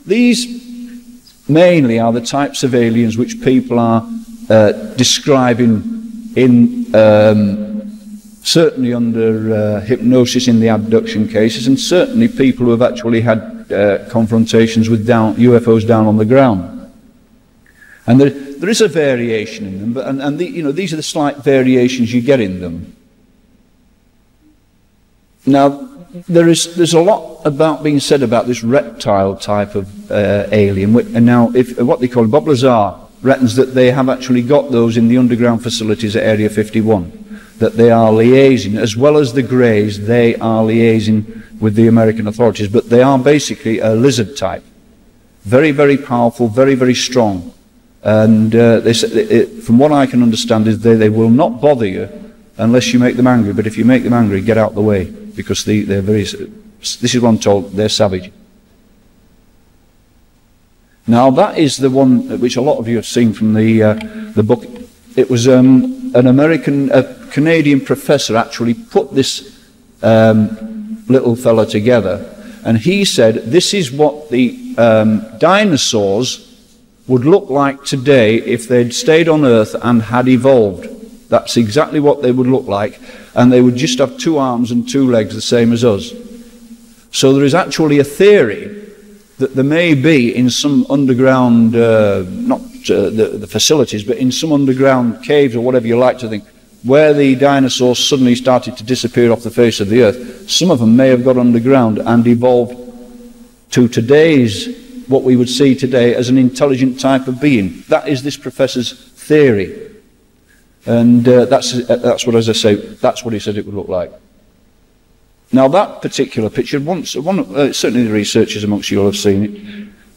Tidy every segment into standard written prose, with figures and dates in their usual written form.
these mainly are the types of aliens which people are describing in certainly under hypnosis in the abduction cases, and certainly people who have actually had confrontations with UFOs down on the ground. And there is a variation in them, but these are the slight variations you get in them. Now, there's a lot about being said about this reptile type of alien, and now what they call Bob Lazar reckons that they have actually got those in the underground facilities at Area 51. That they are liaising, as well as the Greys, they are liaising with the American authorities, but they are basically a lizard type. Very, very powerful, very, very strong. And from what I can understand is they will not bother you unless you make them angry, but if you make them angry, get out the way, because they're very, this is what I'm told, they're savage. Now that is the one which a lot of you have seen from the book. It was a Canadian professor actually put this little fella together, and he said this is what the dinosaurs would look like today if they'd stayed on Earth and had evolved. That's exactly what they would look like, and they would just have 2 arms and 2 legs the same as us. So there is actually a theory that there may be in some underground, not the facilities, but in some underground caves or whatever you like to think, where the dinosaurs suddenly started to disappear off the face of the Earth. Some of them may have got underground and evolved to today's, what we would see today as an intelligent type of being. That is this professor's theory. And that's what, as I say, that's what he said it would look like. Now that particular picture, certainly the researchers amongst you will have seen it.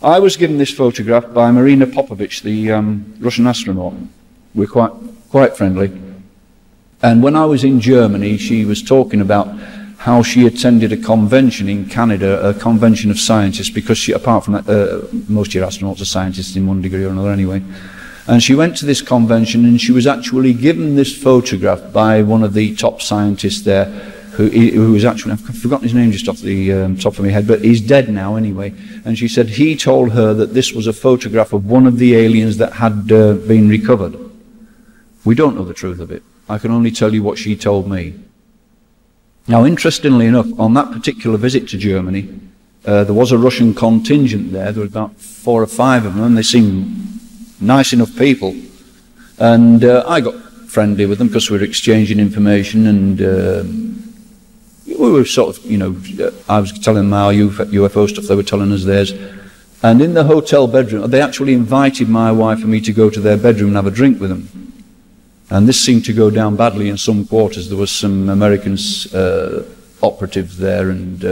I was given this photograph by Marina Popovich, the Russian astronaut. We're quite friendly. And when I was in Germany, she was talking about how she attended a convention in Canada, a convention of scientists, because she, apart from that, most of your astronauts are scientists in one degree or another anyway. And she went to this convention and she was actually given this photograph by one of the top scientists there, who was actually, I've forgotten his name just off the top of my head, but he's dead now anyway. And she said he told her that this was a photograph of one of the aliens that had been recovered. We don't know the truth of it. I can only tell you what she told me. Now, interestingly enough, on that particular visit to Germany, there was a Russian contingent there. There were about 4 or 5 of them, and they seemed nice enough people. And I got friendly with them because we were exchanging information, and we were sort of, I was telling them our UFO stuff, they were telling us theirs. And in the hotel bedroom, they actually invited my wife and me to go to their bedroom and have a drink with them. And this seemed to go down badly in some quarters. There was some American operatives there, and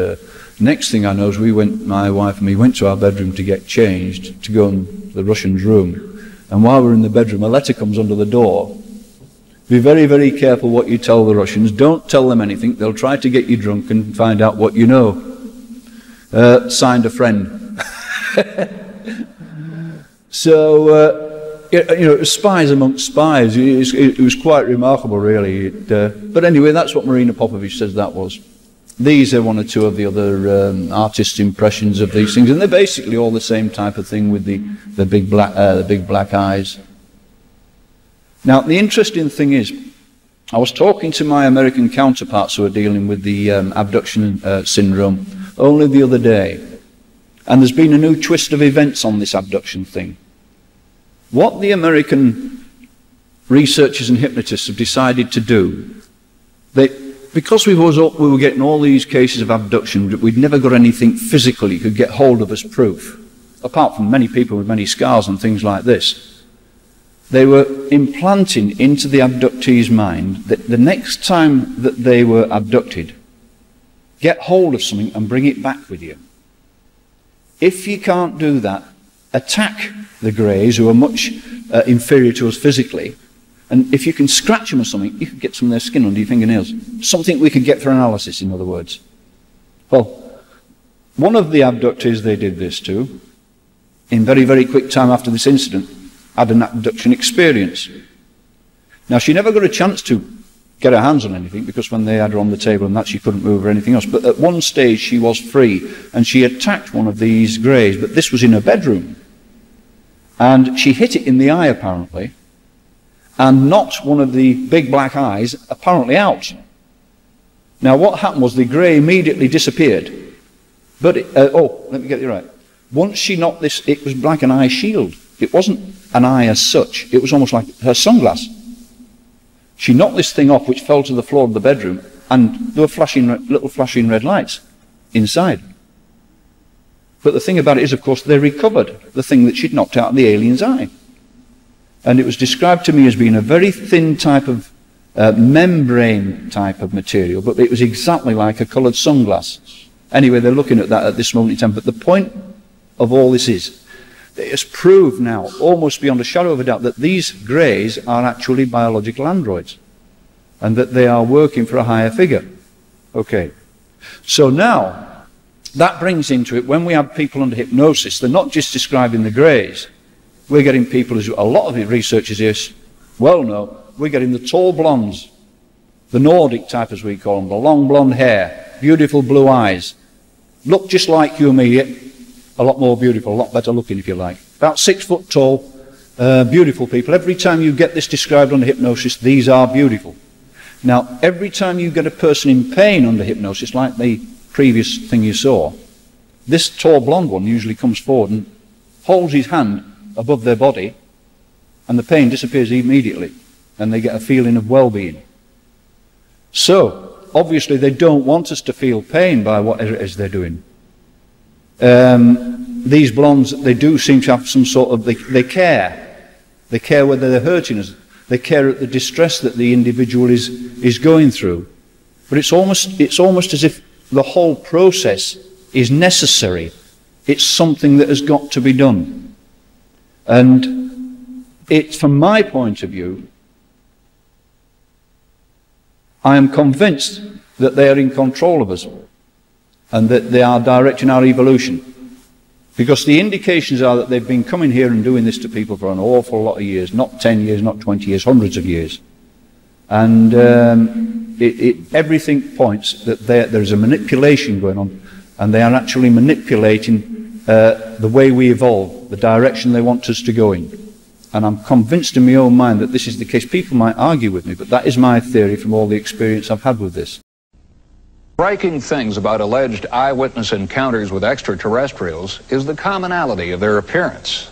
next thing I know is my wife and me went to our bedroom to get changed, to go in the Russian's room. And while we're in the bedroom, a letter comes under the door. Be very, very careful what you tell the Russians. Don't tell them anything. They'll try to get you drunk and find out what you know. Signed, a friend. So, it was spies amongst spies. It was quite remarkable, really. But anyway, that's what Marina Popovich says that was. These are 1 or 2 of the other artists' impressions of these things, and they're basically all the same type of thing with the big black eyes. Now, the interesting thing is, I was talking to my American counterparts who are dealing with the abduction syndrome only the other day, and there's been a new twist of events on this abduction thing. What the American researchers and hypnotists have decided to do, because we were getting all these cases of abduction, we'd never got anything physical you could get hold of as proof, apart from many people with many scars and things like this. They were implanting into the abductee's mind that the next time that they were abducted, get hold of something and bring it back with you. If you can't do that, attack the Greys, who are much inferior to us physically, and if you can scratch them or something, you could get some of their skin under your fingernails. Something we could get for analysis, in other words. Well, one of the abductees they did this to, in very, very quick time after this incident, had an abduction experience. Now, she never got a chance to get her hands on anything, because when they had her on the table and that, she couldn't move or anything else. But at one stage she was free, and she attacked one of these greys, but this was in her bedroom. And she hit it in the eye, apparently, and knocked one of the big black eyes apparently out. Now what happened was the grey immediately disappeared. But, let me get you right. Once she knocked this, it was like an eye shield. It wasn't an eye as such. It was almost like her sunglass. She knocked this thing off, which fell to the floor of the bedroom, and there were little flashing red lights inside. But the thing about it is, of course, they recovered the thing that she'd knocked out of the alien's eye. And it was described to me as being a very thin type of membrane type of material, but it was exactly like a coloured sunglass. Anyway, they're looking at that at this moment in time. But the point of all this is, it is proved now, almost beyond a shadow of a doubt, that these greys are actually biological androids, and that they are working for a higher figure. Okay. So now, that brings into it, when we have people under hypnosis, they're not just describing the greys. We're getting people, as a lot of the researchers here well know, we're getting the tall blondes, the Nordic type as we call them, the long blonde hair, beautiful blue eyes, look just like you and me, yet a lot more beautiful, a lot better looking if you like. About 6 foot tall, beautiful people. Every time you get this described under hypnosis, these are beautiful. Now, every time you get a person in pain under hypnosis, like the previous thing you saw, this tall blonde one usually comes forward and holds his hand above their body, and the pain disappears immediately, and they get a feeling of well-being. So, obviously they don't want us to feel pain by whatever it is they're doing. These blondes, they do seem to have some sort of, they care. They care whether they're hurting us. They care at the distress that the individual is going through. But it's almost as if the whole process is necessary. It's something that has got to be done. And it's, from my point of view, I am convinced that they are in control of us and that they are directing our evolution. Because the indications are that they've been coming here and doing this to people for an awful lot of years, not 10 years, not 20 years, hundreds of years. And everything points that there is a manipulation going on, and they are actually manipulating the way we evolve, the direction they want us to go in. And I'm convinced in my own mind that this is the case. People might argue with me, but that is my theory from all the experience I've had with this. Striking things about alleged eyewitness encounters with extraterrestrials is the commonality of their appearance.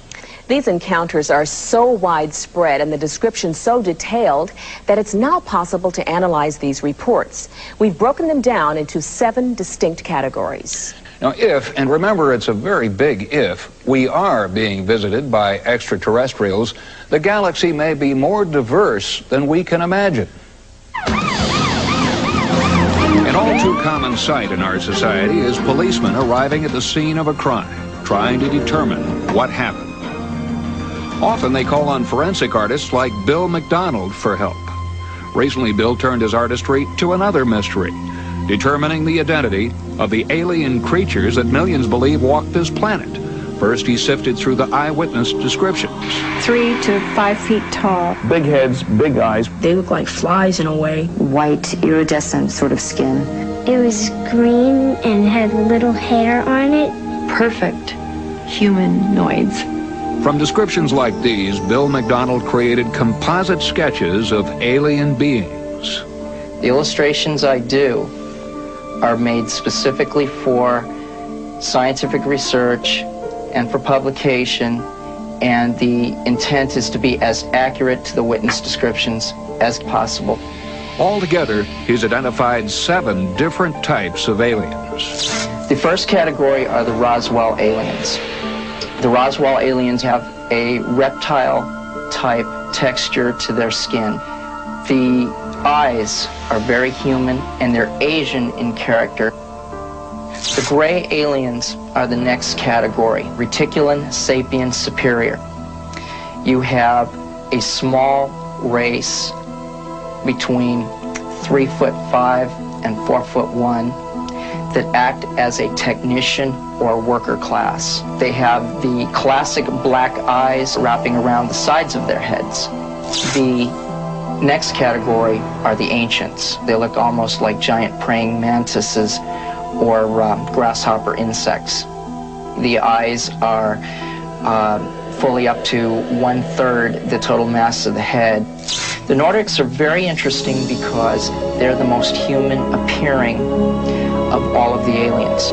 These encounters are so widespread and the descriptions so detailed that it's now possible to analyze these reports. We've broken them down into 7 distinct categories. Now, if, and remember it's a very big if, we are being visited by extraterrestrials, the galaxy may be more diverse than we can imagine. An all too common sight in our society is policemen arriving at the scene of a crime, trying to determine what happened. Often they call on forensic artists like Bill McDonald for help. Recently, Bill turned his artistry to another mystery, determining the identity of the alien creatures that millions believe walk this planet. First, he sifted through the eyewitness descriptions. 3 to 5 feet tall. Big heads, big eyes. They look like flies in a way. White, iridescent sort of skin. It was green and had little hair on it. Perfect humanoids. From descriptions like these, Bill McDonald created composite sketches of alien beings. The illustrations I do are made specifically for scientific research and for publication, and the intent is to be as accurate to the witness descriptions as possible. Altogether, he's identified 7 different types of aliens. The first category are the Roswell aliens. The Roswell aliens have a reptile-type texture to their skin. The eyes are very human, and they're Asian in character. The gray aliens are the next category, Reticulum sapiens superior. You have a small race between 3'5" and 4'1" that act as a technician or worker class. They have the classic black eyes wrapping around the sides of their heads. The Next category are the ancients. They look almost like giant praying mantises or grasshopper insects. The eyes are fully up to 1/3 the total mass of the head. The Nordics are very interesting because they're the most human appearing of all of the aliens.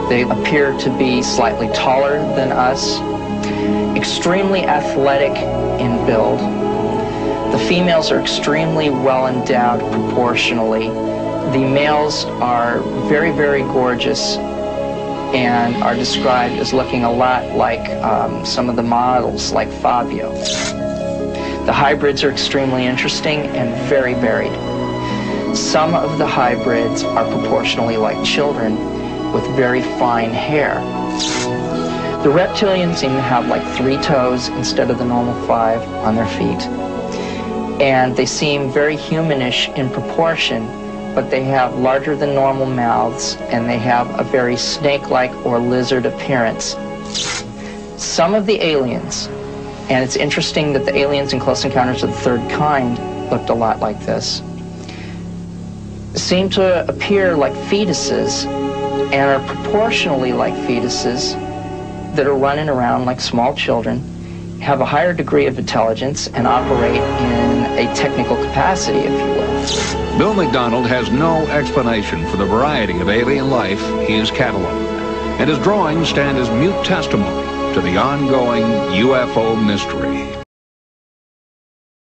They appear to be slightly taller than us, extremely athletic in build. The females are extremely well endowed proportionally. The males are very, very gorgeous and are described as looking a lot like some of the models, like Fabio. The hybrids are extremely interesting and very varied. Some of the hybrids are proportionally like children with very fine hair. The reptilians seem to have like 3 toes instead of the normal 5 on their feet. And they seem very humanish in proportion, but they have larger than normal mouths and they have a very snake-like or lizard appearance. Some of the aliens, and it's interesting that the aliens in Close Encounters of the Third Kind looked a lot like this, seem to appear like fetuses and are proportionally like fetuses that are running around like small children, have a higher degree of intelligence, and operate in a technical capacity, if you will. Bill McDonald has no explanation for the variety of alien life he has cataloged, and his drawings stand as mute testimony to the ongoing UFO mystery.